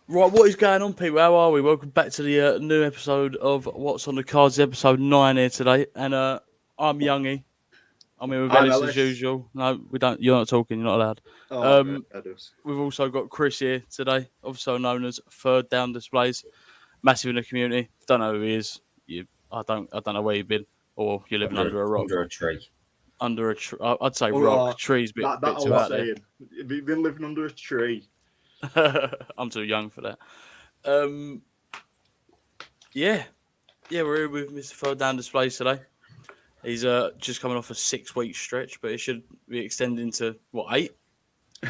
Right, what is going on, people? How are we? Welcome back to the new episode of What's on the Cards, episode 9 here today. And I'm Youngie. I'm here with I'm Ellis as Ellis. usual. No, we don't. You're not talking. You're not allowed. Oh, right, that does. We've also got Chris here today, also known as 3rdDownDisplays, massive in the community. Don't know who he is. I don't know where you've been, or you're living under a rock. Under a tree. Under a tree. I'd say rock. Trees, bit that too out there. Have you been living under a tree? I'm too young for that. Yeah, we're here with Mr. 3rdDownDisplays today. He's just coming off a 6-week stretch, but it should be extending to what, 8?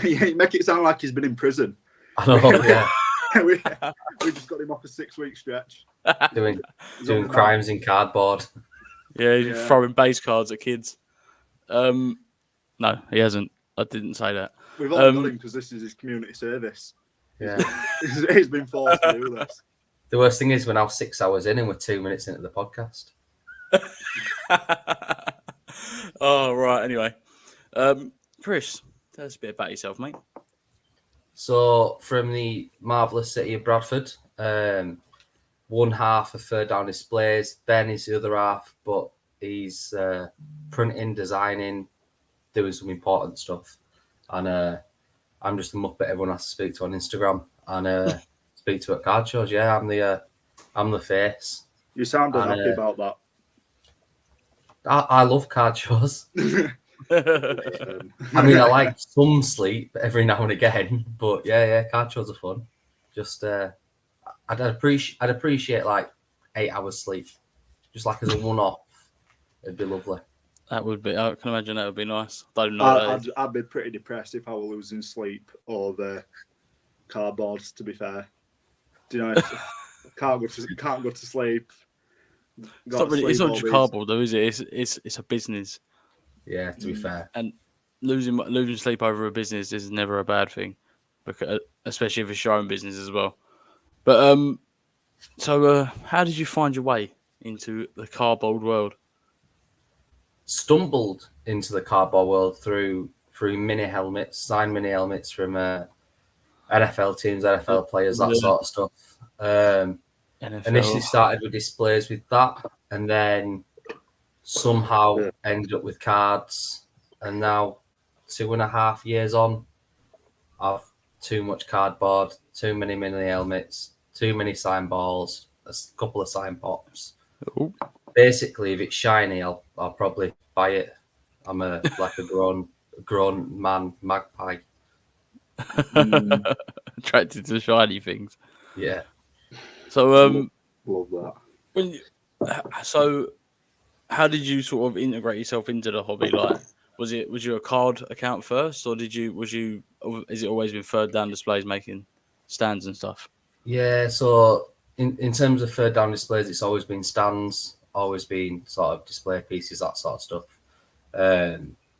Yeah, you make it sound like he's been in prison. I know, yeah. we just got him off a 6-week stretch. doing crimes in cardboard. Yeah, he's throwing base cards at kids. No, he hasn't. I didn't say that. We've all got him because this is his community service. Yeah. He's been forced to do this. The worst thing is we're now 6 hours in and we're 2 minutes into the podcast. Oh, right. Anyway, Chris, tell us a bit about yourself, mate. So, from the marvellous city of Bradford, one half of 3rDownDisplays. Ben is the other half, but he's printing, designing, doing some important stuff. And I'm just a muppet everyone has to speak to on Instagram and speak to at card shows. Yeah, I'm the face. You sound unhappy about that. I love card shows. I mean, I like some sleep every now and again, but yeah, card shows are fun. Just I'd appreciate like 8 hours sleep, just like as a one-off. It'd be lovely. That would be. I can imagine that would be nice. I don't know. I'd be pretty depressed if I were losing sleep over cardboards. To be fair, do you know? can't go to sleep. It's not just cardboard though, is it? It's a business. Yeah, to be fair. And losing sleep over a business is never a bad thing, because especially if it's your own business as well. But so how did you find your way into the cardboard world? Stumbled into the cardboard world through mini helmets, signed mini helmets from NFL teams, NFL players, that sort of stuff. Initially started with displays with that, and then somehow ended up with cards. And now 2.5 years on, I've too much cardboard, too many mini helmets, too many sign balls, a couple of sign pops. Ooh. Basically, if it's shiny, I'll probably buy it. I'm like a grown man magpie. Attracted to shiny things. Yeah. So love that. So how did you sort of integrate yourself into the hobby? Like, was you a card account first, or is it always been 3rDownDisplays making stands and stuff? Yeah, so in terms of 3rDownDisplays, it's always been stands, always been sort of display pieces, that sort of stuff.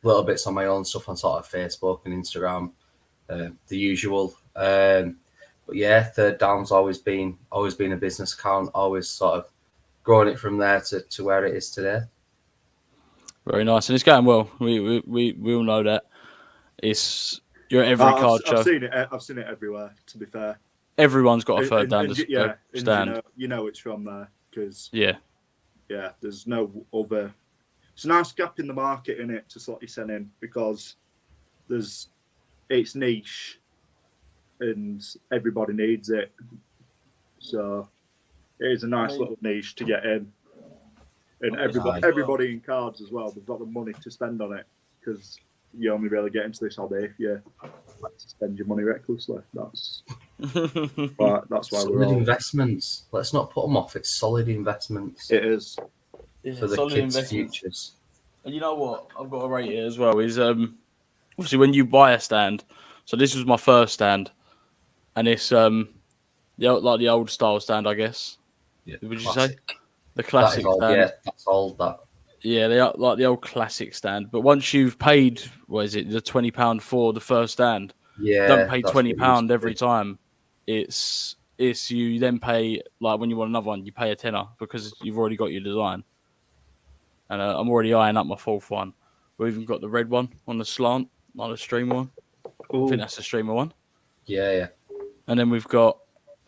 Little bits on my own stuff on sort of Facebook and Instagram, the usual. But yeah, 3rDown's always been a business account, always sort of growing it from there to where it is today. Very nice, and it's going well. We all know that. You're at every card show. I've seen it everywhere. To be fair, everyone's got a 3rDownDisplay stand. You know it's from there because yeah. There's no other. It's a nice gap in the market in it to slot your sen in because it's niche and everybody needs it. So it is a nice little niche to get in. And everybody in cards as well, they've got the money to spend on it because you only really get into this hobby if you like to spend your money recklessly. That's why solid investments. Let's not put them off. It's solid investments. It is for the kids' futures. And you know what? I've got to rate it as well. Is obviously when you buy a stand. So this was my first stand, and it's like the old style stand, I guess. Yeah, would you say the classic stand? Yeah, that's old. That. Yeah, they are like the old classic stand. But once you've paid, what is it, the £20 for the first stand? Yeah, you don't pay £20 every time. It's you then pay, like when you want another one, you pay a tenner because you've already got your design. And I'm already eyeing up my fourth one. We've even got the red one on the slant, not the streamer one. Ooh. I think that's the streamer one. Yeah. And then we've got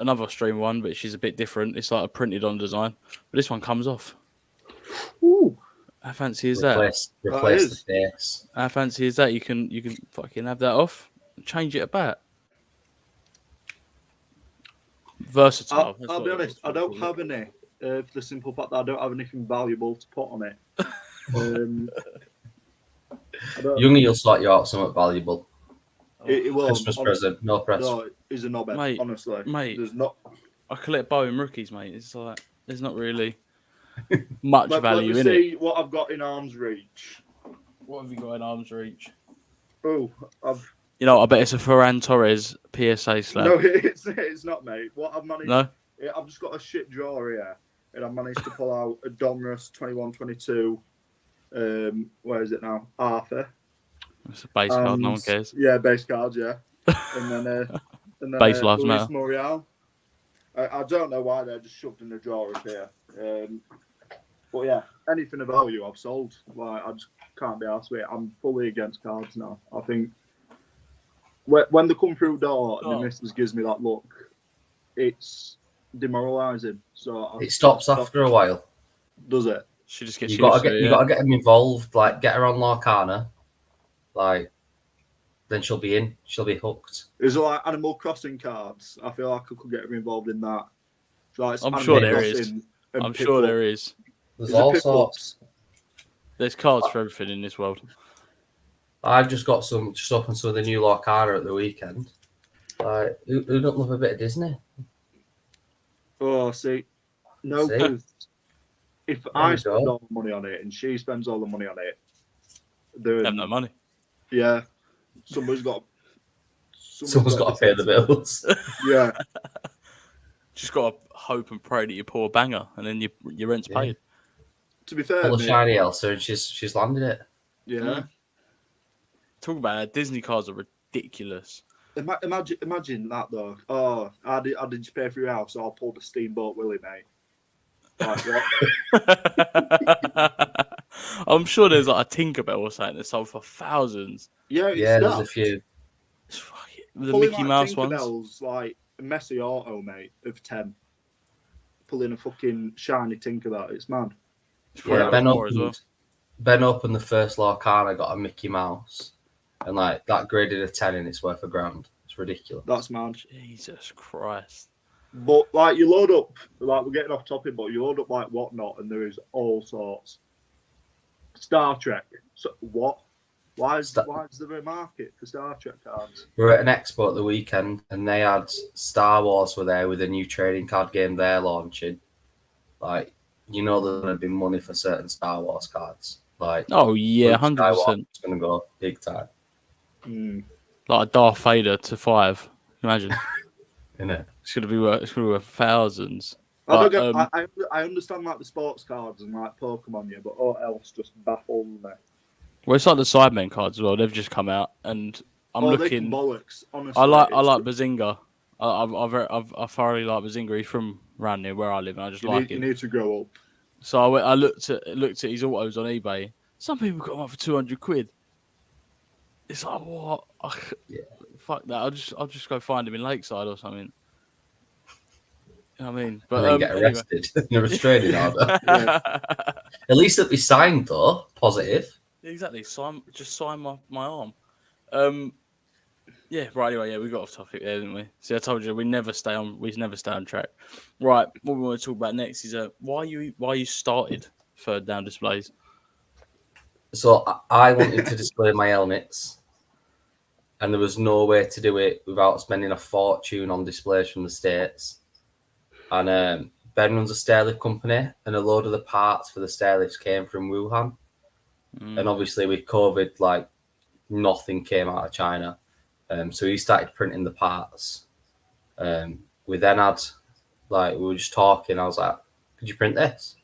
another stream one, but she's a bit different. It's like a printed on design, but this one comes off. Ooh, How fancy is that? Replace the face. How fancy is that? You can fucking have that off, and change it about. Versatile. I'll be honest. I don't have any. For the simple fact that I don't have anything valuable to put on it. Youngie will sort you out something valuable. It will. Christmas present, no press. No, he's a knobhead, Mate, honestly. Mate, there's not. I collect Boeing rookies, mate. It's like there's not really much value let in me see it. what I've got in arm's reach. What have you got in arm's reach? Oh, You know, I bet it's a Ferran Torres PSA slab. No, it's not, mate. What I've managed. No. I've just got a shit drawer here, and I've managed to pull out a Donruss 21-22. Where is it now? Arthur. It's a base card. No one cares. Yeah, base cards. Yeah, and then base lives Luis matter. Muriel. I don't know why they're just shoved in the drawer up here. But yeah, anything of value I've sold. Like I just can't be arsed with it. I'm fully against cards now. I think when they come through door and the missus gives me that look, it's demoralising. So it stops after a while. Does it? She just gets you got to get them involved. Like get her on Lorcana. Like then she'll be in. She'll be hooked. Is it like Animal Crossing cards? I feel like I could get her involved in that. Like I'm sure there is. I'm sure there is. There's all sorts. There's cards for everything in this world. I've just got some. Just opened some of the new Lorcana at the weekend. Like who don't love a bit of Disney? Oh, see, no. If I spend all the money on it and she spends all the money on it, they have no money. Yeah, someone's got to pay the bills. Yeah, just got to hope and pray that you pull a banger and then your rent's paid. To be fair, pull a shiny Elsa and she's landed it. Yeah. Talk about it. Disney cards are ridiculous. Imagine that though. Oh, I did just pay for your house, so I'll pull the Steamboat Willie, mate. Like, I'm sure there's like a Tinkerbell or something that's sold for thousands. Yeah, there's a few. The Mickey Mouse ones, like Messi Auto, mate, of 10. Pulling a fucking shiny Tinkerbell, it's mad. Yeah, Ben opened the first Lorcana, got a Mickey Mouse, and like that graded a 10 and it's worth £1,000. It's ridiculous. That's mad. Jesus Christ. But like you load up, like we're getting off topic, but you load up like Whatnot, and there is all sorts. Star Trek. So what? Why is there a market for Star Trek cards? We were at an expo at the weekend, and they had Star Wars were there with a new trading card game they're launching. Like there's going to be money for certain Star Wars cards. Like 100%. It's going to go big time. Like a Darth Vader to 5. Imagine. Innit? It's gonna be worth thousands. I understand like the sports cards and like Pokemon, but all else just baffles me. Well, it's like the Sidemen cards as well. They've just come out, and I'm looking. Bollocks, honestly. I like Bazinga. I thoroughly like Bazinga. He's from around near where I live, and I just like him. You need to grow up. So I looked at his autos on eBay. Some people got them up for £200. It's like what? Fuck that! I'll just go find him in Lakeside or something. You know what I mean? But and then get arrested in a restraining order. At least it'll be signed though. Positive. Exactly. Just sign my arm. Yeah. Right. Anyway, we got off topic there, didn't we? See, I told you we never stay on track. Right. What we want to talk about next is why you started 3rdDownDisplays. So I wanted to display my helmets. And there was no way to do it without spending a fortune on displays from the States. And Ben runs a stairlift company, and a load of the parts for the stairlifts came from Wuhan. And obviously with COVID, like nothing came out of China. So he started printing the parts. We then had, we were just talking. I was like, could you print this?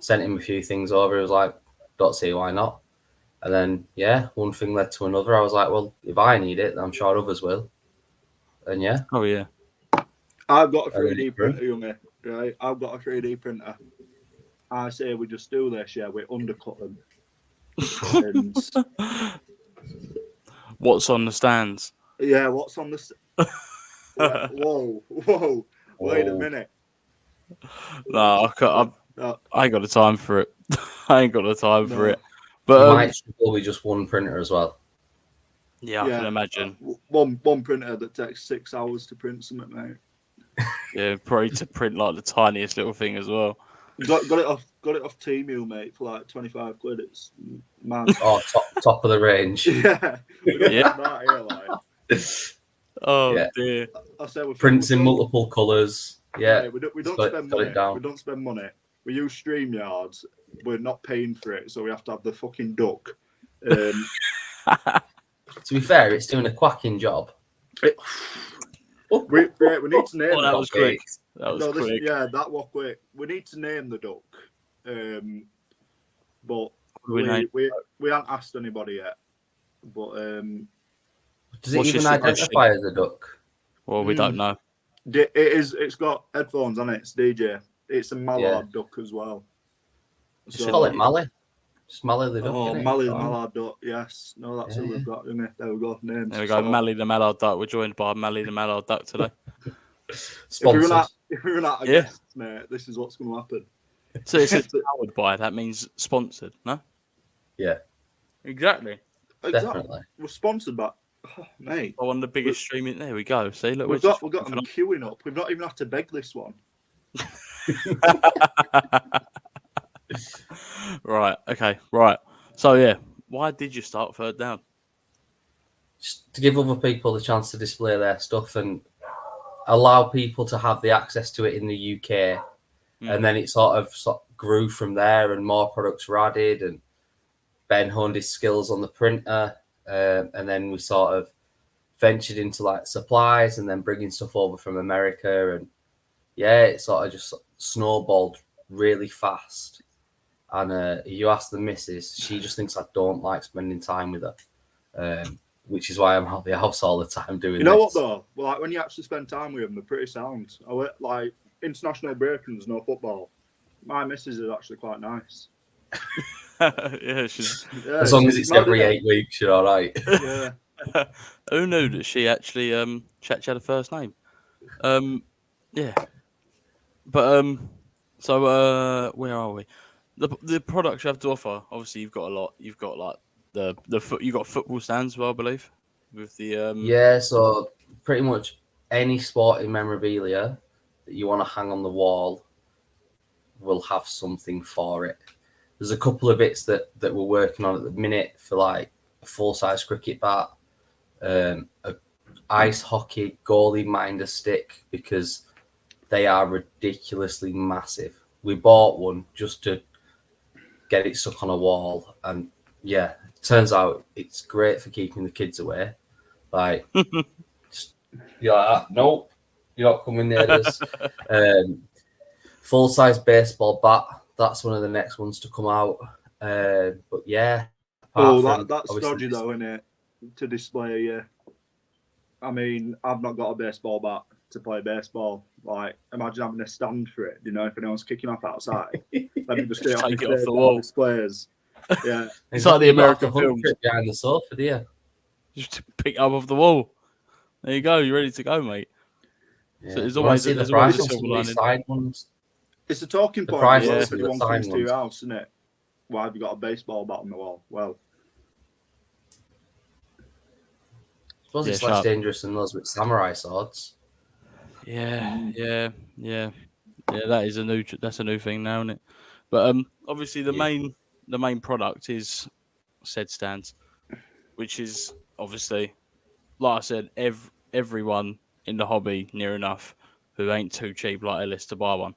Sent him a few things over. He was like, don't see why not. And then, one thing led to another. I was like, well, if I need it, then I'm sure others will. And yeah. Oh, yeah. I've got a 3D printer, Youngie, right? I've got a 3D printer. I say we just do this, we undercut them. And... What's on the stands? Yeah, what's on the... Whoa. Wait a minute. No, I ain't got the time for it. I ain't got the time for it. You But might struggle with just one printer as well. yeah, I can imagine. One printer that takes 6 hours to print something, mate. Yeah, probably to print like the tiniest little thing as well. Got it off Temu, mate, for like 25 quid. It's mad. Oh, top of the range. Yeah. We don't Yeah. have that here, like. Oh Yeah. dear. I say Prints in multiple colours. Yeah. Mate, we don't got spend it money. down. We don't spend money. We use StreamYard. We're not paying for it, so we have to have the fucking duck. To be fair, it's doing a quacking job. We need to name Oh, that it. was quick. That was quick. That was quick. We need to name the duck. But We know. we haven't asked anybody yet. But Does it What's even your identify as a duck? Well, we don't know. it's got headphones on it. It's DJ. It's a mallard duck as well. Just call it Mally. Just Mally the duck. Oh, innit? Mally the mallard duck. Yes. No, that's who we've got, isn't it? There we go. Names. There we go. Mally the Mallard Duck. We're joined by Mally the Mallard Duck today. Sponsored. If we run out of Yeah. guests, mate, this is what's going to happen. So it's powered by. That means sponsored, no? Yeah, Exactly. definitely. We're sponsored by, mate. Oh, one of the biggest streaming. There we go. See, look, We've got them queuing up. We've not even had to beg this one. Right. Okay. Right. So yeah, why did you start Third Down? Just to give other people the chance to display their stuff and allow people to have the access to it in the UK. And then it sort of grew from there, and more products were added, and Ben honed his skills on the printer, and then we sort of ventured into like supplies, and then bringing stuff over from America, and yeah, it sort of just snowballed really fast. And you ask the missus, she just thinks I don't like spending time with her, which is why I'm out the house all the time doing. You know this. what though? Well, like when you actually spend time with them, they're pretty sound. I went like international break and there's no football. My missus is actually quite nice. Yeah, she's. Yeah, As long as it's every 8 weeks, you're all right. Yeah. Who knew that she actually she had a first name? Yeah. But so where are we? The products you have to offer. Obviously, you've got a lot. You've got like you got football stands as well, I believe, with the Yeah, so pretty much any sporting memorabilia that you want to hang on the wall will have something for it. There's a couple of bits that we're working on at the minute for like a full-size cricket bat, a ice hockey goalie minder stick, because they are ridiculously massive. We bought one just to get it stuck on a wall, and yeah, turns out it's great for keeping the kids away. Like, you're like, nope, you're not coming near us. Full-size baseball bat, that's one of the next ones to come out. But yeah. That's dodgy though, isn't it? To display, yeah. I mean, I've not got a baseball bat to play baseball. Like, imagine having a stand for it. You know, if anyone's kicking off outside, let me just take it off the wall. Displays. Yeah, It's like the American films films. behind the sofa, do you? Just pick it up off the wall. There you go. You're ready to go, mate. Yeah. So there's When I always see the there's always price a of silver some of these lining. side ones. it's a talking The point. price Well, of if the anyone sign comes to your ones. house, isn't it? Why have you got a baseball bat on the wall? Well, I suppose Yeah, it's less sharp. dangerous than those with samurai swords. Yeah. That is that's a new thing now, isn't it? But obviously the main product is said stands, which is obviously, like I said, everyone in the hobby near enough who ain't too cheap like Ellis to buy one.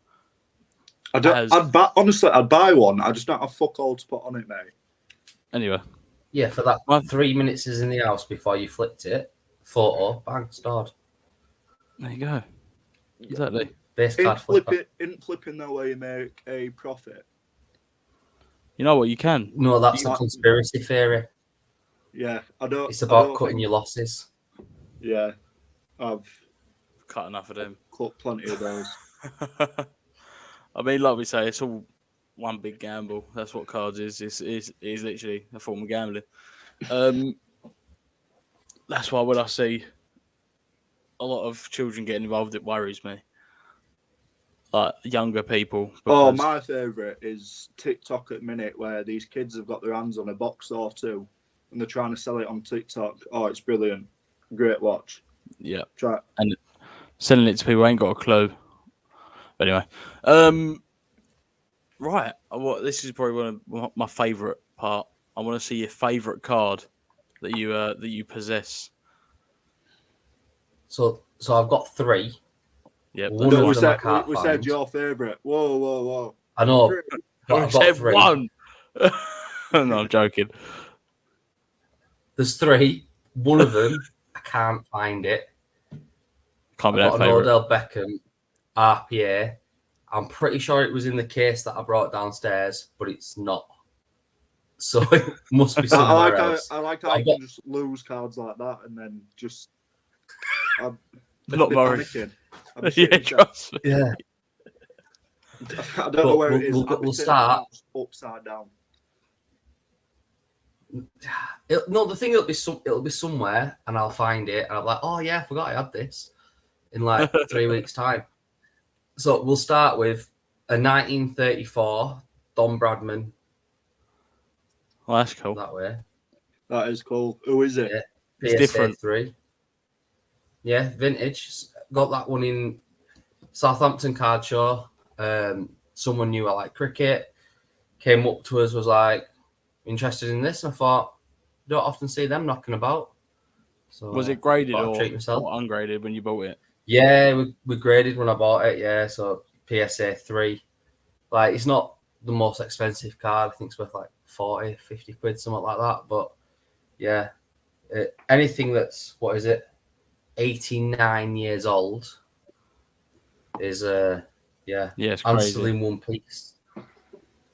honestly, I'd buy one. I just don't have fuck all to put on it, mate. Anyway, Yeah, for that 3 minutes is in the house before you flipped it. Photo, bang, starred. there you go. Exactly. Base card flipper. Isn't flipping the way you make a profit? You know what? You can. No, that's a conspiracy theory. Yeah, I don't. It's about I don't cutting think- your losses. Yeah, I've Cut enough of them. cut plenty of those. I mean, like we say, it's all one big gamble. That's what cards is. It's literally a form of gambling. That's why when I see a lot of children getting involved, it worries me. like younger people. Oh, because- my favourite is TikTok at minute, where these kids have got their hands on a box or two, and they're trying to sell it on TikTok. Oh, it's brilliant, great watch. Yeah, Try. and selling it to people who ain't got a clue. But anyway, right. This is probably one of my favourite part. I want to see your favourite card that you possess. So I've got 3. Yep. One No, of we them I said can't we find. said your favourite. Whoa. I know, but I I've got said 3. one. No, I'm joking. There's 3. One of them I can't find it. Can't be I've that got an favourite. Odell Beckham RPA. I'm pretty sure it was in the case that I brought downstairs, but it's not. So it must be somewhere else. I like how you can just lose cards like that and then just. I'm Not worried. panicking. Yeah, trust me. Yeah. I don't know where it is. We'll start. Upside down. No, the thing it'll be somewhere, and I'll find it, and I'm like, oh yeah, I forgot I had this in like 3 weeks' time. So we'll start with a 1934 Don Bradman. Oh, that's cool. That way. That is cool. Who is it? Yeah. It's PSA different. 3. Yeah, vintage. Got that one in Southampton card show. Someone knew I like cricket. Came up to us, was like, interested in this, and I thought, don't often see them knocking about. So Was it graded thought I'd or treat myself. ungraded when you bought it? Yeah, we graded when I bought it. Yeah, so PSA 3. Like, it's not the most expensive card. I think it's worth like 40, 50 quid, something like that. But yeah, anything that's, 89 years old is it's and crazy. still in one piece.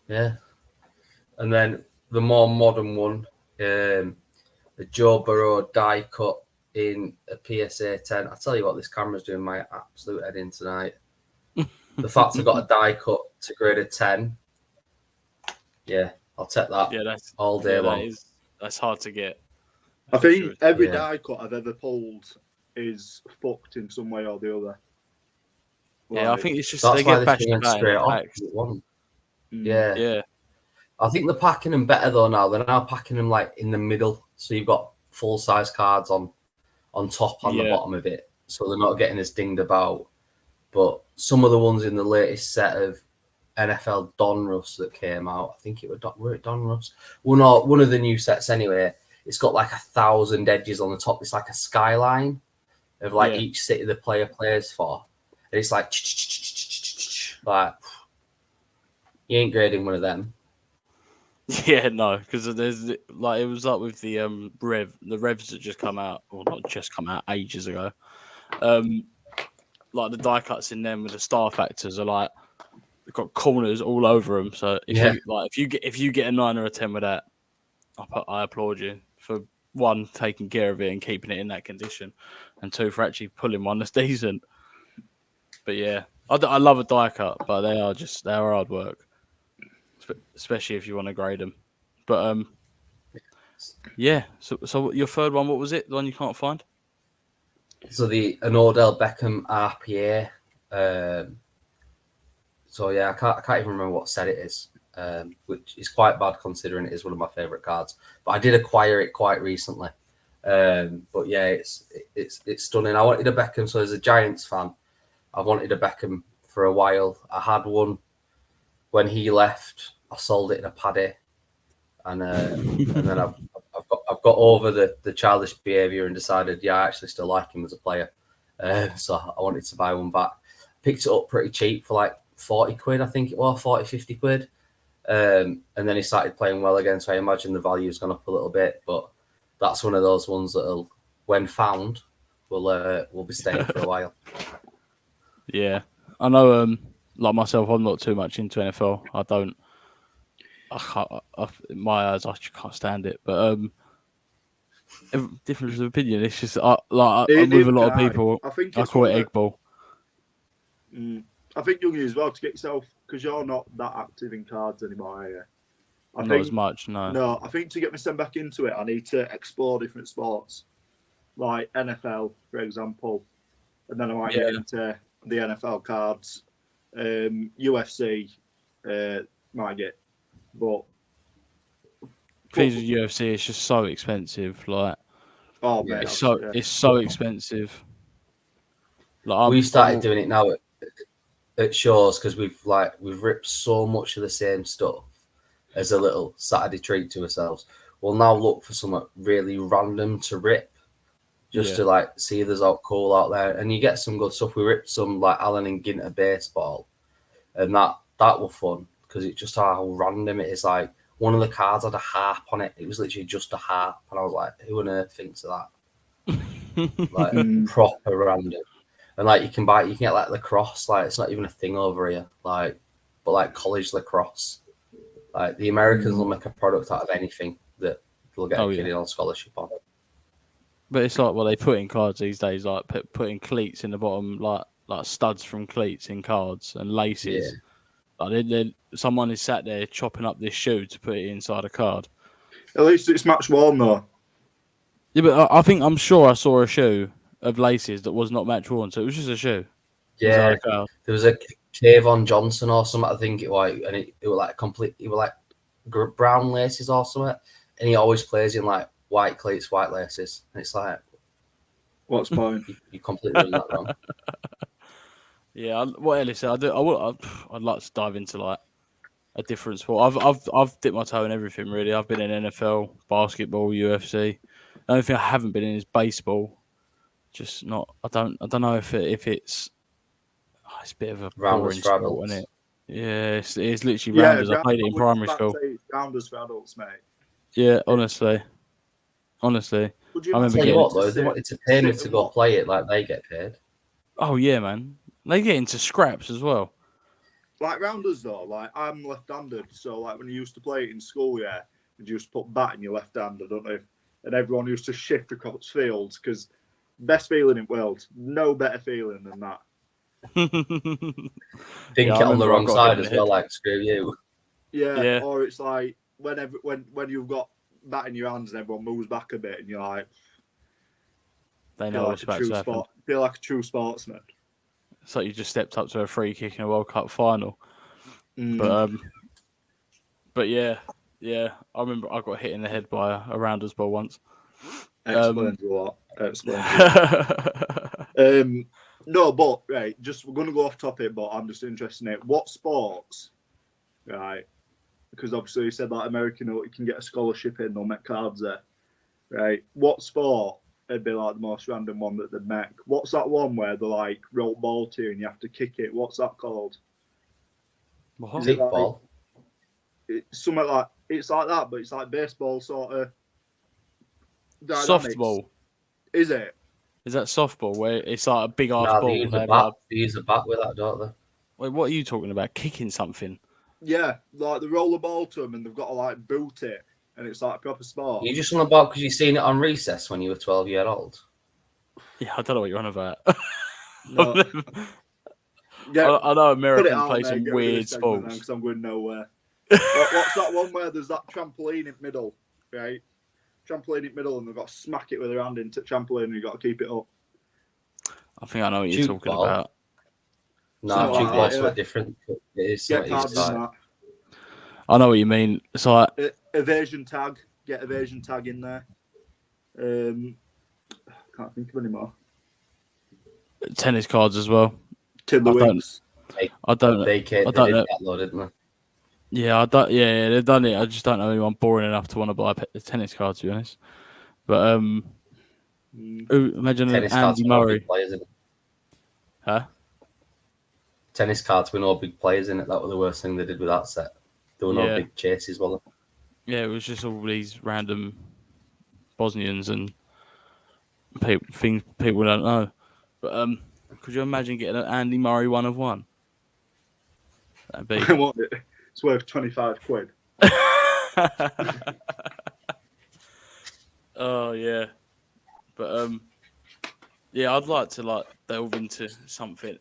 Yeah. And then the more modern one, the Joe Burrow die cut in a PSA 10. I tell you what, this camera's doing my absolute head in tonight. The fact I got a die cut to grade a 10, yeah, I'll take that that's all day long. That's hard to get. I think Sure. every Yeah. die cut I've ever pulled is fucked in some way or the other. Yeah, I Like, think it's just That's they why get this bashed thing went about straight in off. packs. Yeah. Yeah. I think they're packing them better though now. They're now packing them like in the middle, so you've got full size cards on top and the bottom of it, so they're not getting as dinged about. But some of the ones in the latest set of NFL Donruss that came out, I think it was Donruss. One of the new sets anyway. It's got like 1,000 edges on the top. It's like a skyline of like each city the player plays for, and it's like you ain't grading one of them. Yeah, no, because there's like it was like with the revs that just come out, or not just come out ages ago. Like the die cuts in them with the star factors are like they've got corners all over them. So if you get a 9 or a 10 with that, I applaud you for 1 taking care of it and keeping it in that condition, and 2 for actually pulling one that's decent. But yeah, I love a die cut, but they are hard work, especially if you want to grade them. But yeah. So your third one, what was it? The one you can't find? So an Odell Beckham RPA. So yeah, I can't even remember what set it is, which is quite bad considering it is one of my favourite cards. But I did acquire it quite recently. But yeah, it's stunning. I wanted a Beckham, so as a Giants fan, I wanted a Beckham for a while. I had one when he left. I sold it in a paddy, and then I've got over the childish behaviour and decided, I actually still like him as a player. So I wanted to buy one back. Picked it up pretty cheap for like 40 quid, I think it was, 40, 50 quid. And then he started playing well again, so I imagine the value's gone up a little bit. But that's one of those ones that, when found, will be staying for a while. Yeah, I know. Like myself, I'm not too much into NFL. In my eyes, I just can't stand it. But difference of opinion. It's just I'm with a lot of people. I call it egg ball. I think you'll use well to get yourself, because you're not that active in cards anymore, are you? Not as much, no. No, I think to get myself back into it, I need to explore different sports, like NFL, for example, and then I might get into the NFL cards, UFC might get, but Things with UFC, it's just so expensive. Like, man, it's so expensive. Like, we started doing it now at shows because we've ripped so much of the same stuff as a little Saturday treat to ourselves. We'll now look for something really random to rip, just to like see if there's out cool out there, and you get some good stuff. We ripped some like Allen and Ginter baseball, and that was fun because it's just how random it is. Like one of the cards had a harp on it. It was literally just a harp, and I was like, "Who on earth thinks of that?" Like proper random. And like you can get like lacrosse. Like it's not even a thing over here. Like, but like college lacrosse. Like the Americans will make a product out of anything that they'll get a kid on scholarship on. But it's like, well, they put in cards these days, like putting cleats in the bottom, like studs from cleats in cards and laces. Yeah. Like someone is sat there chopping up this shoe to put it inside a card. At least it's match worn though. Yeah, but I'm sure I saw a shoe of laces that was not match worn, so it was just a shoe. Yeah, there was a Kayvon Johnson or something, I think it was, and it was like complete. It was like brown laces or something, and he always plays in like white cleats, white laces. And it's like, what's the point? You completely done that wrong. Yeah, what Ellie said, I'd like to dive into like a different sport. I've dipped my toe in everything really. I've been in NFL, basketball, UFC. The only thing I haven't been in is baseball. Just not. I don't know if it's a bit of a boring sport, isn't it? Yeah, it's literally rounders. I played it in primary school. Rounders for adults, mate. Yeah, honestly. I remember getting what though? They wanted to pay me to go play it, like they get paid. Oh yeah, man. They get into scraps as well. Like rounders though, like I'm left-handed, so like when you used to play it in school, you used to put bat in your left hand, I don't know, and everyone used to shift across fields because best feeling in the world, no better feeling than that. Think it on the wrong side as well, like screw you. Yeah, or it's like when you've got bat in your hands and everyone moves back a bit and you're like, they know what's about to happen. Feel like a true sportsman. It's like you just stepped up to a free kick in a World Cup final. But yeah, I remember I got hit in the head by a rounders ball once. Explains a lot. No, but right, we're going to go off topic, but I'm just interested in it. What sports, right? Because obviously you said that American, you can get a scholarship in, they'll make cards there, right? What sport would be like the most random one that they'd make? What's that one where they like roll ball to you and you have to kick it? What's that called? What? Kickball? It's something like it's like that, but it's like baseball sort of. Softball. Is it? Is that softball where it's like a big ass ball? They use a bat with that, don't they? Wait, what are you talking about? Kicking something? Yeah, like they roll the ball to them and they've got to like boot it, and it's like a proper sport. You just on the ball because you've seen it on recess when you were 12-year-old. Yeah, I don't know what you're on about. No. I know Americans play some weird sports. Because I'm going nowhere. What's that one where there's that trampoline in the middle, right? Trampoline in the middle, and they've got to smack it with their hand into trampoline, and you've got to keep it up. I think I know what you're talking about. No, jukebox are different. It is Get cards in that. I know what you mean. It's like evasion tag. Get evasion tag in there. Can't think of any more. Tennis cards as well. Tiddlywinks. I don't know. They did that though, didn't they? Yeah, they've done it. I just don't know anyone boring enough to want to buy a tennis card, to be honest. But imagine tennis Andy Murray. Players, in it. Huh? Tennis cards with no big players in it. That was the worst thing they did with that set. There were no big chases, were there? Yeah, it was just all these random Bosnians and things people don't know. But could you imagine getting an Andy Murray 1-of-1? That'd be. I want it. It's worth 25 quid. Oh yeah, but yeah, I'd like to delve into something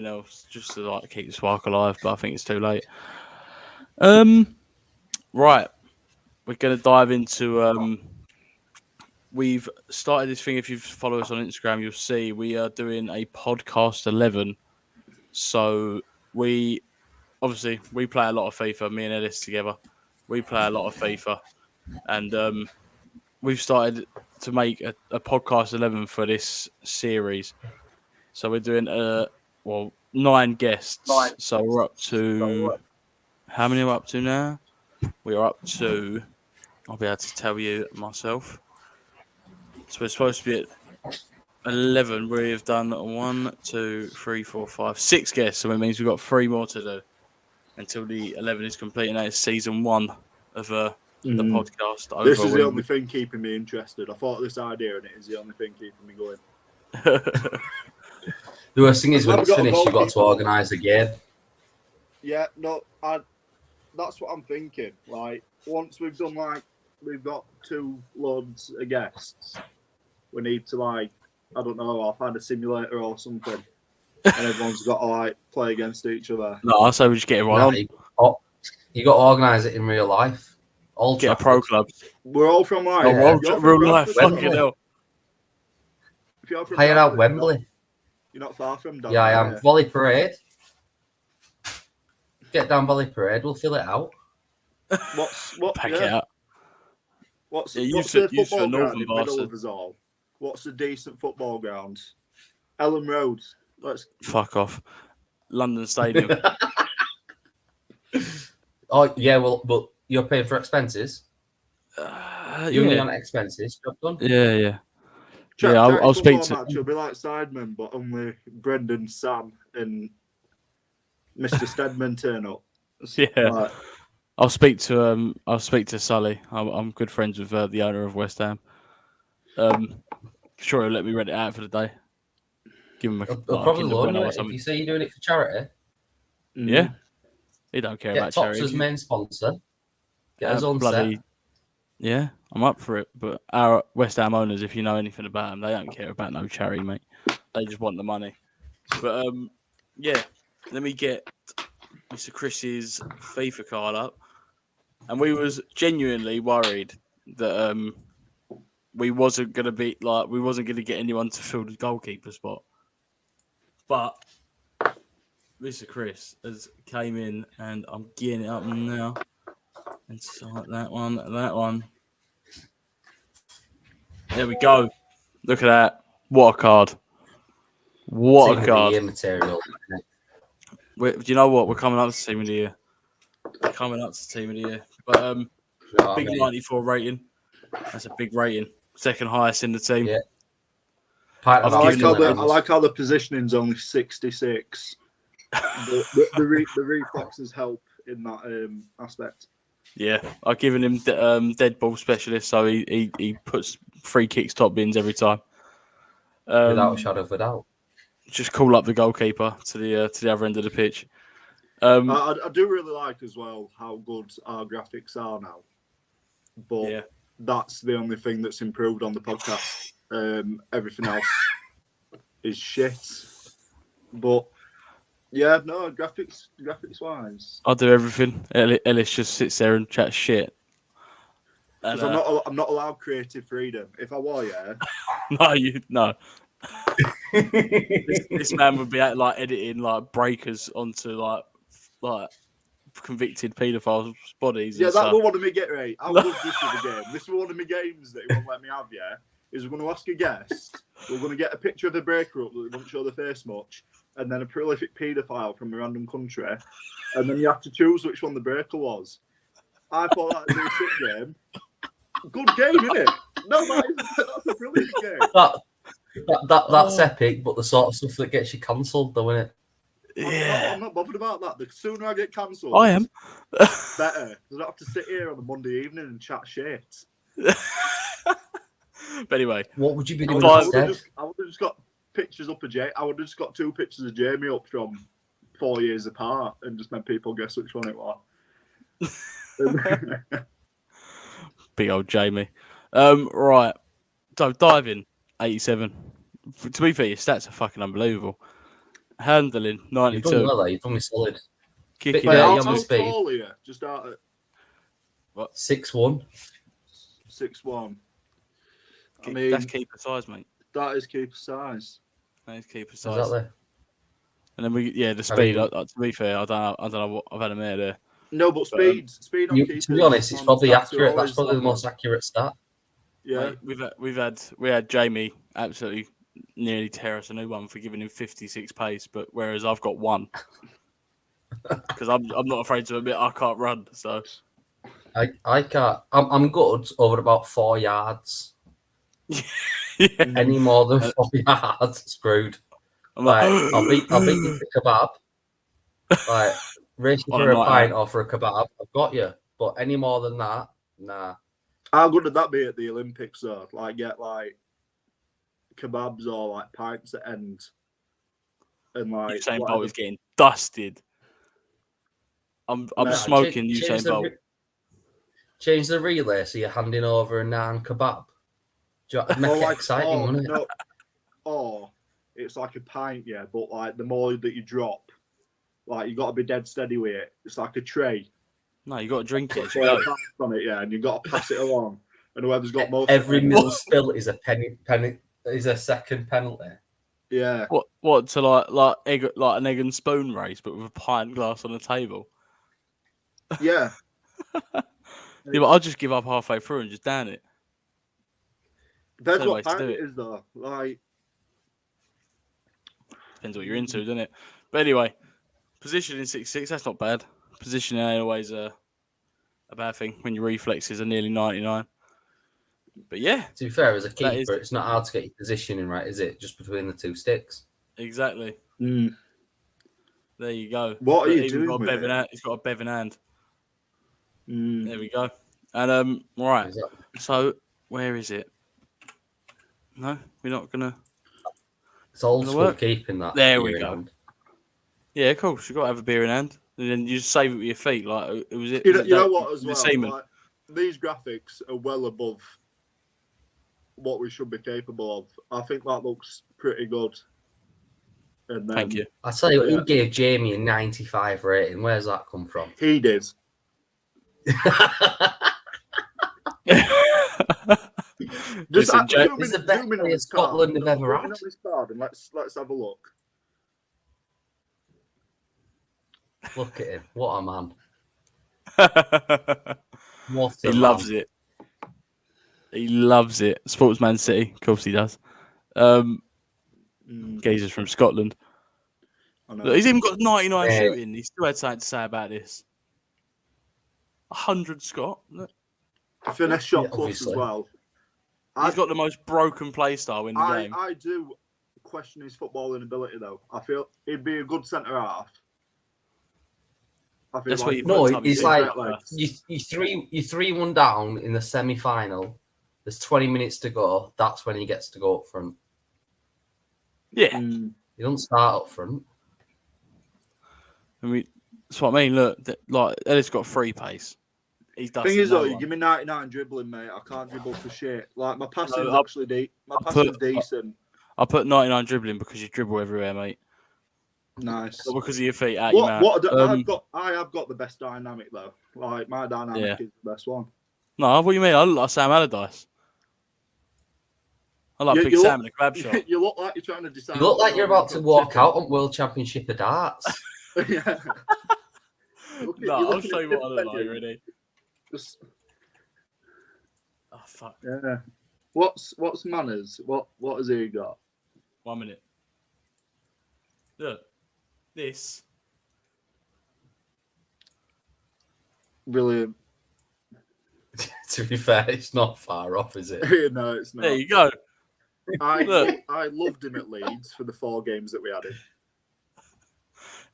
else just to keep the spark alive, but I think it's too late. Right, we're gonna dive into we've started this thing. If you follow us on Instagram, you'll see we are doing a podcast 11. So we play a lot of FIFA. Me and Ellis together, we play a lot of FIFA, and we've started to make a podcast 11 for this series. So we're doing 9 guests. So we're up to how many are we up to now? We are up to. I'll be able to tell you myself. So we're supposed to be at 11. We've done 1, 2, 3, 4, 5, 6 guests. So it means we've got 3 more to do until the 11 is complete. And that is season 1 of the podcast. This is the only thing keeping me interested. I thought this idea and it is the only thing keeping me going. The worst thing is when it's finished, you've got to organise a game. Yeah, no, that's what I'm thinking. Like, once we've done, like, we've got 2 loads of guests, we need to, like, I don't know, I'll find a simulator or something, and everyone's got to, like, play against each other. No, I say we just get everyone on. You got to organise it in real life. All get a pro club. We're all from, like, real life. Fucking hell. Hire out Wembley. You're not far from down. Yeah, I am. Volley Parade. Get down Volley Parade. We'll fill it out. Pack it out. What's the football ground in the middle of us all? What's a decent football ground? Ellen Road. Fuck off. London Stadium. Oh yeah, well, but you're paying for expenses. You're on expenses. Job done. Yeah. I'll speak to. Match, you'll be like Sidemen, but only Brendan, Sam, and Mr. Stedman turn up. Yeah, right. I'll speak to Sully. I'm good friends with the owner of West Ham. Sure, he'll let me rent it out for the day. Give him probably loan you. If you say you're doing it for charity, yeah, he don't care about charity. Get Topps as main sponsor. Get his own set. Yeah, I'm up for it. But our West Ham owners, if you know anything about them, they don't care about no charity, mate. They just want the money. But yeah, let me get Mr. Chris's FIFA card up. And we was genuinely worried that we wasn't gonna get anyone to fill the goalkeeper spot. But Mr. Chris has came in, and I'm getting it up now. And start that one. There we go. Look at that. What a card. What a card. Material. Do you know what? We're coming up to team of the year. But big 94 rating. That's a big rating. Second highest in the team. Yeah. I like how the positioning's only 66. The reflexes help in that aspect. Yeah, I've given him dead ball specialist, so he puts free kicks, top bins every time. Without a shadow of a doubt. Just call up the goalkeeper to the other end of the pitch. I do really like as well how good our graphics are now, but that's the only thing that's improved on the podcast. Everything else is shit. But yeah, no, graphics wise, I'll do everything. Ellis just sits there and chats shit. Because I'm not allowed creative freedom. If I were, no. this man would be like editing like breakers onto like convicted paedophiles' bodies. Yeah, that was one of my right. I love this with the game. This is one of my games that he won't let me have. Yeah, is we're going to ask a guest. We're going to get a picture of the breaker up that won't show the face much, and then a prolific paedophile from a random country, and then you have to choose which one the breaker was. I thought that was a shit game. Good game, isn't it? No, that's a brilliant game. That's epic, but the sort of stuff that gets you cancelled, though, isn't it? I'm not bothered about that. The sooner I get cancelled, I am. Better. I don't have to sit here on a Monday evening and chat shit. But anyway, what would you be doing instead? I would have just got pictures up of Jamie. I would have just got 2 pictures of Jamie up from 4 years apart and just made people guess which one it was. Big old Jamie. Right. So diving, 87. To be fair, your stats are fucking unbelievable. Handling, 92. You've done well there. You've done me solid. Kicking how tall are you? Just out at what? 6'1". 6'1". I mean, that's keeper size, mate. That is keeper size. That is keeper size. Exactly. And then the speed. To be fair, I don't know what I've had a mare there. No, but speed on keepers. To be honest, it's on probably stats are accurate. That's always probably the on most accurate stat. Yeah, Mate, we had Jamie absolutely nearly tear us a new one for giving him 56 pace, but whereas I've got 1 because I'm not afraid to admit I can't run. So I can't. I'm good over about 4 yards. yeah. Any more than 4 yards, screwed. I'm like, I'll beat you for kebab. Like race you On a for a night pint out. or for a kebab. I've got you. But any more than that, nah. how good would that be at the Olympics though? Like get like kebabs or like pints at end, and like Usain Bolt whatever. is getting dusted. I'm Nah, smoking Usain Bolt. Change the relay so you're handing over a naan kebab. Make or it like, exciting, wouldn't it? No, or it's like a pint, yeah, but like the more that you drop, like you got to be dead steady with it. It's like a tray. No, you got to drink it. Put on it, yeah, and you got to pass it along. And whoever's got most. Every meal spill is a penny is a second penalty. Yeah. What to like an egg and spoon race, but with a pint glass on the table? Yeah. Yeah, but I'll just give up halfway through and just down it. Depends Same what way to pint do it it. is though. Like Depends what you're into, doesn't it? But anyway, position in 6'6", that's not bad. Positioning ain't always a bad thing when your reflexes are nearly 99. But yeah. To be fair, as a keeper, it's not hard to get your positioning right, is it? Just between the 2 sticks. Exactly. Mm. There you go. What are you doing with it? He's got a bev in hand. Mm. There we go. And right. Exactly. So where is it? No, we're not gonna. It's old school keeping that. There we go. Yeah, of course. You've got to have a beer in hand. And then you just save it with your feet. Like, it was it. You know what, as well? Seaman. Like, these graphics are well above what we should be capable of. I think that looks pretty good. And then, thank you. I tell you what, who gave Jamie a 95 rating? Where's that come from? He did. Listen, he's the best player Scotland have ever had. This card and let's have a look. Look at him. What a man. He loves it. He loves it. Sportsman City. Of course he does. Geezer's from Scotland. Look, he's even got 99 shooting. He still had something to say about this. 100 Scott. Look. Finesse shot plus as well. He's got the most broken play style in the game. I do question his footballing ability though. I feel he'd be a good centre half. I feel he's like you 3-1 down in the semi-final. There's 20 minutes to go. That's when he gets to go up front. Yeah, he doesn't start up front. I mean, that's what I mean. Look, like Ellis got free pace. He's done. Thing is though, you give me 99 dribbling, mate. I can't dribble for shit. Like my passing's actually decent. I put 99 dribbling because you dribble everywhere, mate. Nice. Not because of your feet. I have got the best dynamic though. Like my dynamic is the best one. No, what do you mean? I look like Sam Allardyce. I like Big Sam in a crab shop. You look like you're trying to decide. You look like you're about to walk out on World Championship of Darts. Yeah. I'll show you what I look like already. Oh fuck. Yeah. What's Manners? What has he got? 1 minute. Look. This. Brilliant. To be fair, it's not far off, is it? No, it's not. There you go. I loved him at Leeds for the 4 games that we had him.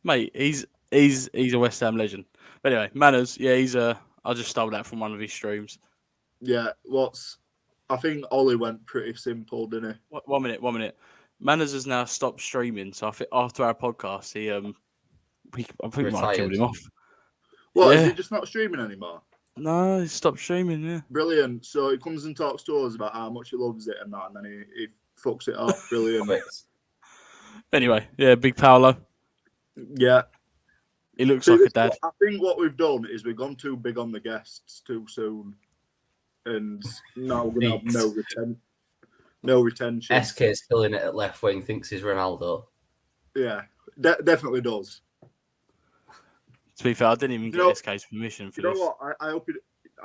Mate, he's a West Ham legend. But anyway, Manners, yeah, I just stole that from one of his streams. Yeah, I think Ollie went pretty simple, didn't he? 1 minute. Manners has now stopped streaming, so I think after our podcast, I think we might have killed him off. What, is he just not streaming anymore? No, he stopped streaming, yeah. Brilliant. So he comes and talks to us about how much he loves it and that, and then he fucks it off. Brilliant. Anyway, yeah, Big Paolo. Yeah. He looks like a dad. I think what we've done is we've gone too big on the guests too soon. And now we're going to have no retention. SK's killing it at left wing, thinks he's Ronaldo. Yeah. Definitely does. To be fair, I didn't even get SK's permission for this. this. You know what? I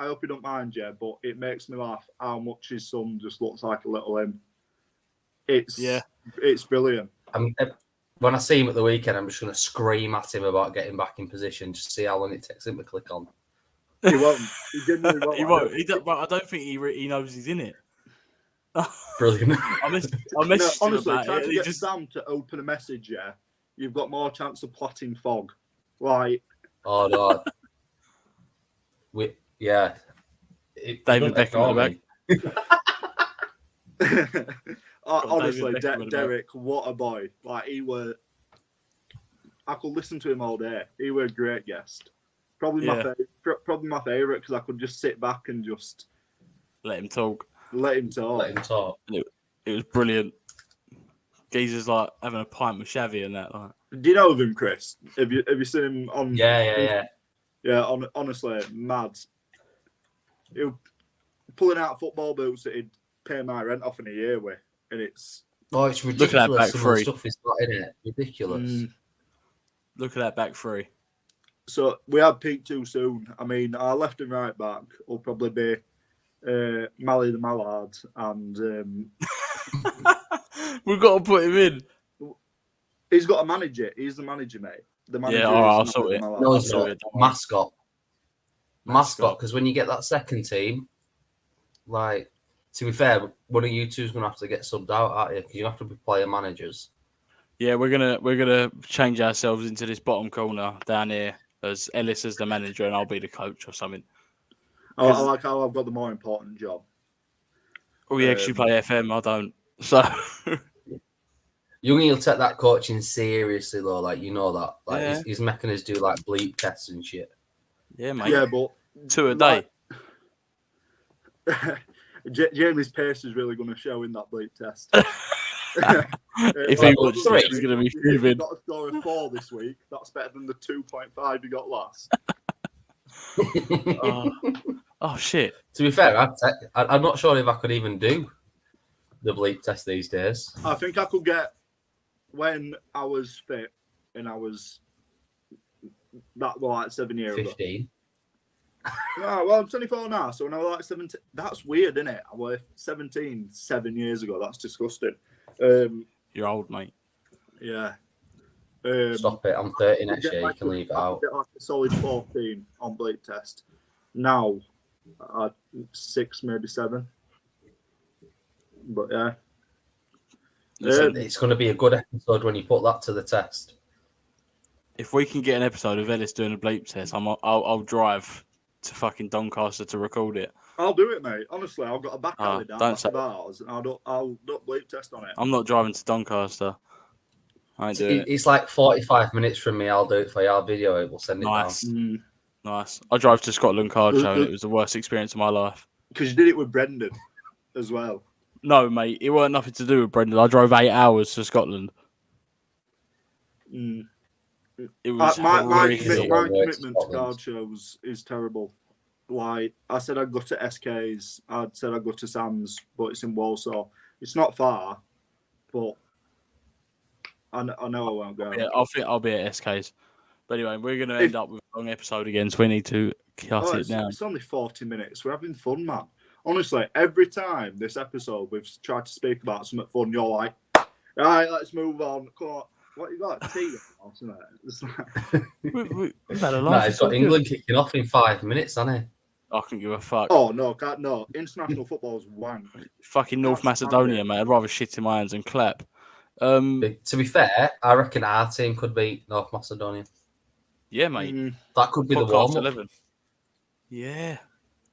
hope you don't mind, yeah, but it makes me laugh how much his son just looks like a little him. It's brilliant. When I see him at the weekend, I'm just going to scream at him about getting back in position just to see how long it takes him to click on. He won't. He genuinely won't. He won't. I don't think he knows he's in it. Brilliant. I messaged him honestly, about trying it. to get Sam to open a message, yeah, you've got more chance of plotting fog. Like, oh no, David Beckham honestly, Derek, what a boy! Like I could listen to him all day. He were a great guest. Probably my favorite because I could just sit back and just let him talk. It was brilliant. Geezer's like having a pint with Xavi and that. Like, do you know of him, Chris? Have you seen him on? Yeah. Honestly, mad. He was pulling out football boots that he'd pay my rent off in a year with, and it's ridiculous. Look at that back three. Stuff is not in it. Ridiculous. Look at that back three. So we had peaked too soon. I mean, our left and right back will probably be Mally the Mallard, and we've got to put him in. He's got a manager. He's the manager, mate. The manager. Yeah, I'll sort it. No, it's not. Mascot, because when you get that second team, like, to be fair, one of you two's gonna have to get subbed out, aren't you? Because you have to be player managers. Yeah, we're gonna change ourselves into this bottom corner down here as Ellis is the manager and I'll be the coach or something. I like how I've got the more important job. Oh, yeah, because you play FM, I don't. So Youngie will take that coaching seriously, though. Like, you know that. Like, he's making us do like bleep tests and shit. Yeah, mate. Yeah, but 2 a day. Jamie's pace is really going to show in that bleep test. If he wants 3, he's going to be fuming. You've got a score of 4 this week. That's better than the 2.5 you got last. Oh, shit. To be fair, I'm not sure if I could even do the bleep test these days. I think I could get, when I was fit and I was, that was like 7 years 15. ago. Oh, well, I'm 24 now, so when I was like 17, that's weird, isn't it? I was 17 7 years ago. That's disgusting. You're old, mate. Yeah. Stop it. I'm 30 next year. You can leave it out. Get like a solid 14 on bleep test. Now, 6, maybe 7. But yeah. Listen, it's going to be a good episode when you put that to the test. If we can get an episode of Ellis doing a bleep test, I'll drive to fucking Doncaster to record it. I'll do it, mate. Honestly, I've got a back alley down don't back of ours, and I'll bleep test on it. I'm not driving to Doncaster. I ain't doing it. It's like 45 minutes from me. I'll do it for you. I'll video it. We'll send it down. Nice. I drove to Scotland Card Show, and it was the worst experience of my life. Because you did it with Brendan as well. No, mate. It weren't nothing to do with Brendan. I drove 8 hours to Scotland. It was my commitment to card shows is terrible. Like, I said I'd go to SK's, I said I'd go to Sam's, but it's in Walsall. It's not far, but I know I won't go. Yeah, I think I'll be at SK's. But anyway, we're going to end up with a long episode again, so we need to cut it down. It's only 40 minutes. We're having fun, man. Honestly, every time this episode we've tried to speak about something fun, you're like, all right, let's move on. Come on. What you got? Tea? We've had a laugh. It's got England kicking off in 5 minutes, hasn't it? I can give a fuck. Oh, no. International football's wank. Fucking North Macedonia, mate. I'd rather shit in my hands and clap. To be fair, I reckon our team could beat North Macedonia. Yeah, mate. That could be the warm-up. 11. Yeah.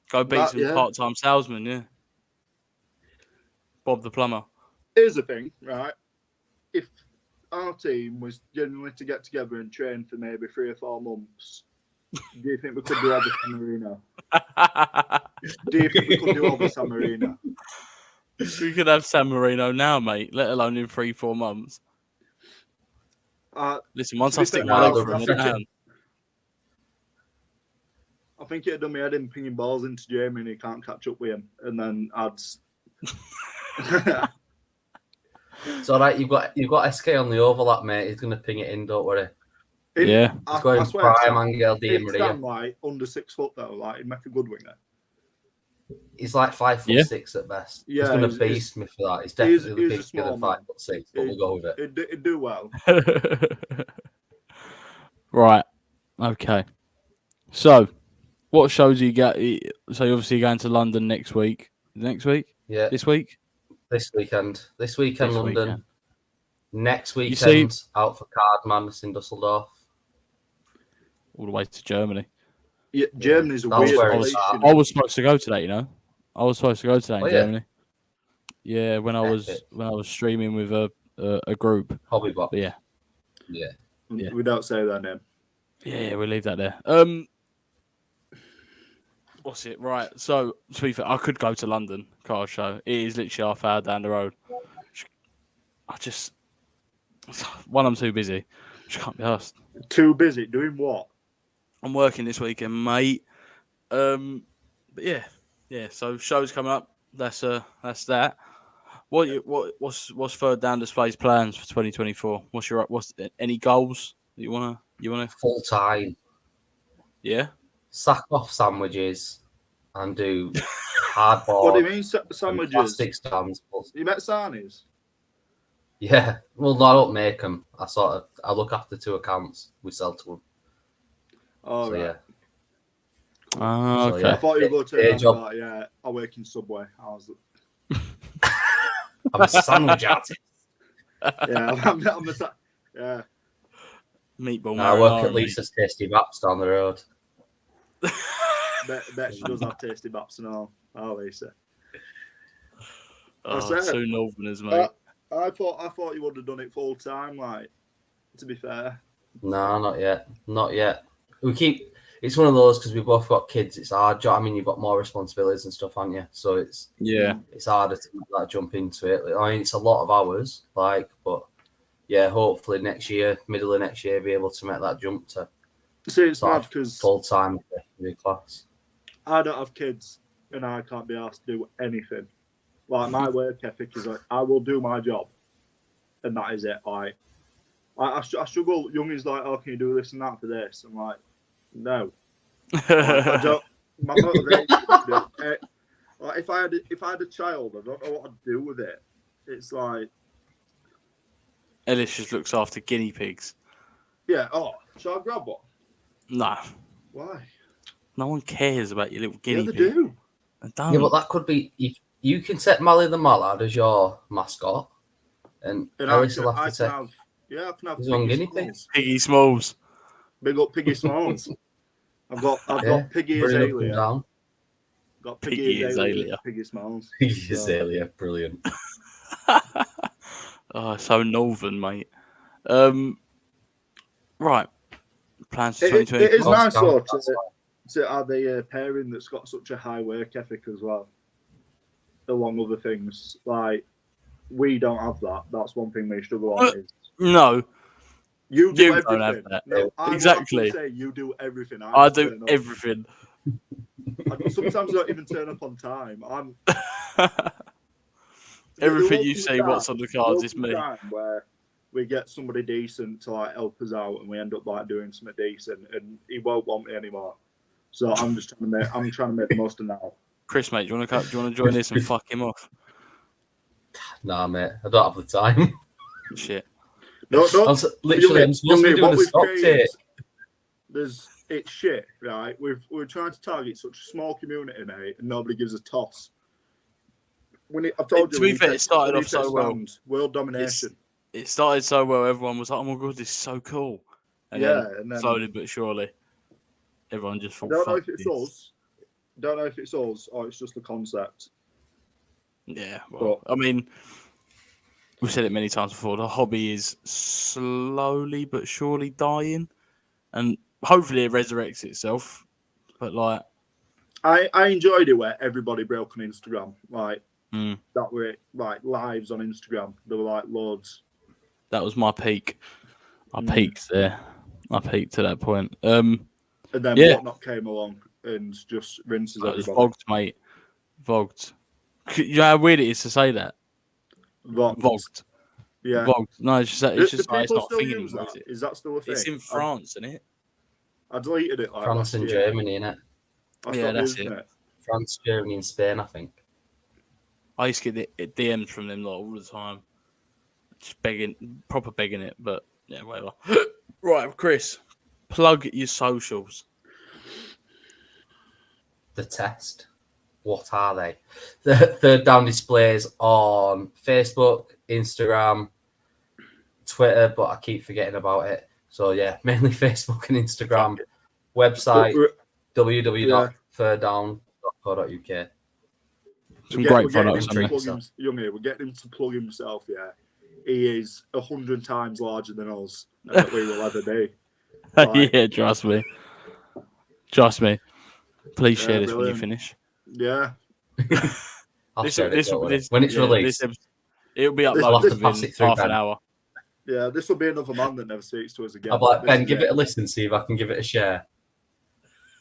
Go beat some part-time salesman, yeah. Bob the plumber. Here's the thing, right? If our team was genuinely to get together and train for maybe 3 or 4 months, do you think we could do over San Marino? Do you think we could do over San Marino? We could have San Marino now, mate, let alone in 3-4 months. Listen, once I stick my legs from it down. I think it'd done me head in pinging balls into Jamie and he can't catch up with him. And then It's all right. You've got SK on the overlap, mate. He's gonna ping it in. Don't worry. Yeah. He's going swear, prime Angel Di he'd Maria. stand like under 6 foot though. Like he'd make a good winger. He's like 5'6" at best. Yeah, he's gonna beast me for that. He's definitely he's a bigger small than man. 5'6", but we'll go with it. It'd do well. Right. Okay. So, what shows you got? So, you're obviously going to London next week. Next week? Yeah. This week? This weekend. This weekend, London. Weekend. Next weekend, out for Cardman in Dusseldorf. All the way to Germany. Yeah, Germany's a That's weird where place. I was supposed to go to that, you know. I was supposed to go to that in yeah? Germany. Yeah, when I was streaming with a group. Hobby box. But yeah. Yeah. We don't say that name. Yeah, we'll leave that there. What's it? Right. So, to be fair, I could go to London car show. It is literally half hour down the road. I'm too busy. Just can't be asked. Too busy doing what? I'm working this weekend, mate. But yeah. So shows coming up. That's that. What's 3rdDownDisplays plans for 2024? What's any goals that you wanna full time? Yeah. Sack off sandwiches and do hardboard. What do you mean sandwiches? Plastic stands. You met Sarni's? Yeah. Well, I don't make them. I look after 2 accounts. We sell to them. Oh, so, right. yeah. Oh, okay. I thought you were going to job. about, yeah, I work in Subway. I'm a sandwich artist. Yeah, yeah. Meatball. I work at Lisa's Tasty Baps down the road. Bet she does have tasty baps and all. Oh, Lisa. Oh, so Northerners, mate. I thought you would have done it full time. Like, to be fair. No, not yet. Not yet. It's one of those because we've both got kids. It's hard. I mean, you've got more responsibilities and stuff, haven't you? So it's harder to jump into it. I mean, it's a lot of hours, but yeah, hopefully next year, middle of next year, be able to make that jump to. See, it's mad because full time new class. I don't have kids, and I can't be asked to do anything. Like my work ethic is like I will do my job, and that is it. Like I struggle. Youngie's like, oh, can you do this and that for this? I'm like, no. I don't. My motivation. Like if I had a child, I don't know what I'd do with it. It's like Ellis just looks after guinea pigs. Yeah. Oh, shall I grab one? No. Why? No one cares about your little guinea They pig. do. Yeah, but that could be. You can set Mally the Mallard as your mascot, and Harris will have to take. I can have his own guinea pig. Piggy Smalls. Big up Piggy Smalls. I've got Piggy Azalea. Got Piggy Azalea. Piggy Smalls. Piggy Azalea, brilliant. Oh, so Northern, mate. Right. Plans for 2020. It is nice though to have a pairing that's got such a high work ethic as well. Along other things, like we don't have that. That's one thing we struggle on. No, you do everything. Don't have that. No, exactly. Say you do everything. I do everything. Sometimes I don't even turn up on time. Everything you say, what's on the cards, is me. Where we get somebody decent to like help us out, and we end up like doing something decent, and he won't want me anymore. So I'm just trying to make the most of now. Chris, mate, do you want to join this and fuck him off? Nah, mate, I don't have the time. Shit. No. I'm supposed to be doing a stock take. It's shit, right? We're trying to target such a small community, mate, and nobody gives a toss. I've told you. To be fair, it started off so well. World domination. It started so well. Everyone was like, "Oh my god, this is so cool!" And then slowly but surely, everyone just thought, Don't know if it's us or it's just the concept. Yeah, well, I mean, we've said it many times before. The hobby is slowly but surely dying, and hopefully it resurrects itself. But like, I enjoyed it where everybody broke on Instagram, like that were like lives on Instagram. There were like loads. That was my peak. I peaked there. I peaked to that point. And then Whatnot came along and just rinses everybody. Vogged, mate. Vogged. You know how weird it is to say that? Vogged. Yeah. Vlogs. No, it's just Do like, it's people not a still thing use anymore, that? is it? Is that still a thing? It's in France, isn't it? I deleted it like France last and year. Germany, innit? I Yeah, stopped that's using it. it. France, Germany, and Spain, I think. I used to get the DMs from them lot all the time. Just proper begging it, but yeah, whatever. Right, Chris, plug your socials. The test. What are they? The Third Down Displays on Facebook, Instagram, Twitter, but I keep forgetting about it. So yeah, mainly Facebook and Instagram. Website www.thirddown.co.uk. Some great products on there. We're getting him to plug himself, yeah. He is 100 times larger than us, and that we will ever be. Like, Yeah, trust me. Trust me. Please share this brilliant. when you finish. Yeah. I'll share it, when it's released. It'll be I'll have uploaded to pass within it through half Ben. an hour. Yeah, this will be another man that never speaks to us again. I'm like, Ben, give it a listen, see if I can give it a share.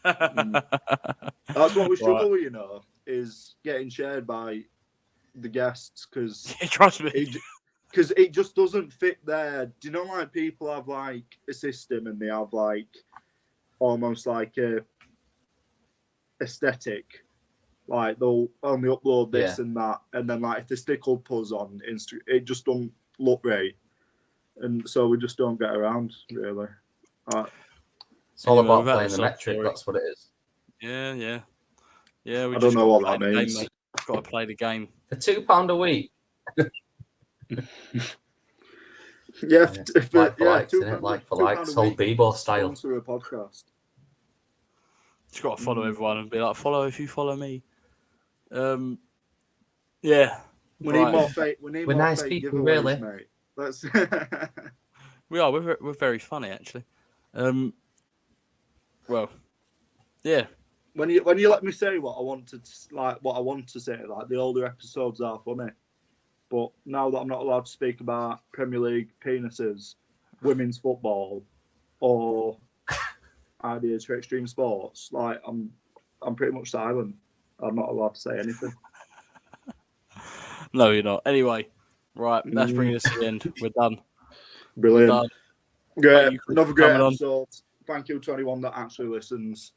That's what we struggle with, you know, is getting shared by the guests, because trust me. Because it just doesn't fit there. Do you know, like, people have like a system and they have like almost like a aesthetic, like they'll only upload this and that, and then like if they stick up us on Instagram, it just don't look right, and so we just don't get around really. It's all about playing the metric. That's what it is. Yeah. We I don't know what that means. Game, got to play the game. For £2 a week. If like for £2 Soul Bebo style. Sponsor a podcast. Just got to follow everyone and be like, follow if you follow me. Yeah. We need more fake. We need We're more nice fake people, giveaways, really. mate. Let's. We are. We're very funny, actually. Well, yeah. When you let me say what I want to say, like the older episodes are funny, but now that I'm not allowed to speak about Premier League penises, women's football, or ideas for extreme sports, like I'm pretty much silent. I'm not allowed to say anything. No, you're not. Anyway, right, that's bringing us to the end. We're done. Brilliant. We're done. Great. You, Another great episode. Thank you to anyone that actually listens.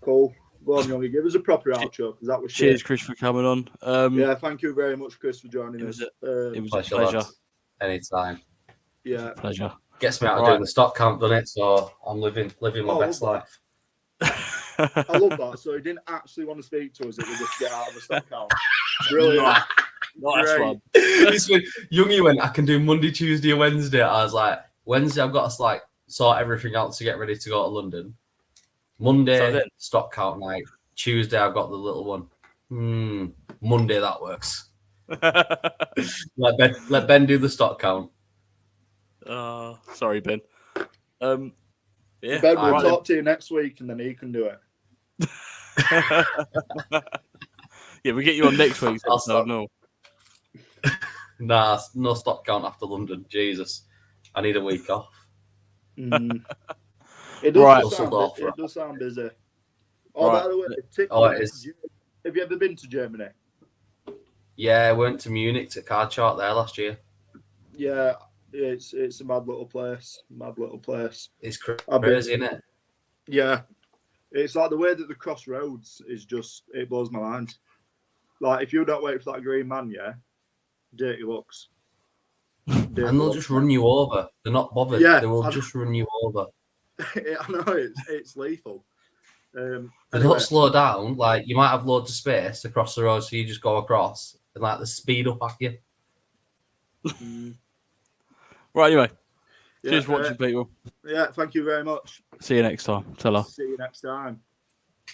Cool. Go on, Youngie. Give us a proper outro, because that was shit. Cheers, Chris, for coming on. Yeah, thank you very much, Chris, for joining us. It was a pleasure. Lads. Anytime. Yeah. Pleasure. Gets me out of doing the stock count, done it, so I'm living my best life. I love that. So he didn't actually want to speak to us. It was just get out of the stock count. Brilliant. Nice one. Youngie went, I can do Monday, Tuesday, and Wednesday. I was like, Wednesday I've got to like sort everything out to get ready to go to London. Monday, stock count night. Tuesday I've got the little one. Monday that works. Let Ben do the stock count. Sorry, Ben. Yeah. Ben, we'll talk to you next week, and then he can do it. Yeah, we'll get you on next week's episode. No. Nah, no stock count after London. Jesus, I need a week off. It does sound busy. Oh, by the way, it is. Have you ever been to Germany? Yeah, I went to Munich to Card Chart there last year. Yeah, it's a mad little place. It's crazy, isn't it? Yeah. It's like the way that the crossroads is just, it blows my mind. Like, if you don't wait for that green man, yeah, dirty looks. And they'll just run you over. They're not bothered. Yeah, they will just run you over. I know, it's lethal. They don't slow down. Like, you might have loads of space across the road, so you just go across and like they speed up at you. Right, anyway. Cheers for watching, people. Yeah, thank you very much. See you next time. Ta-ra. See you next time.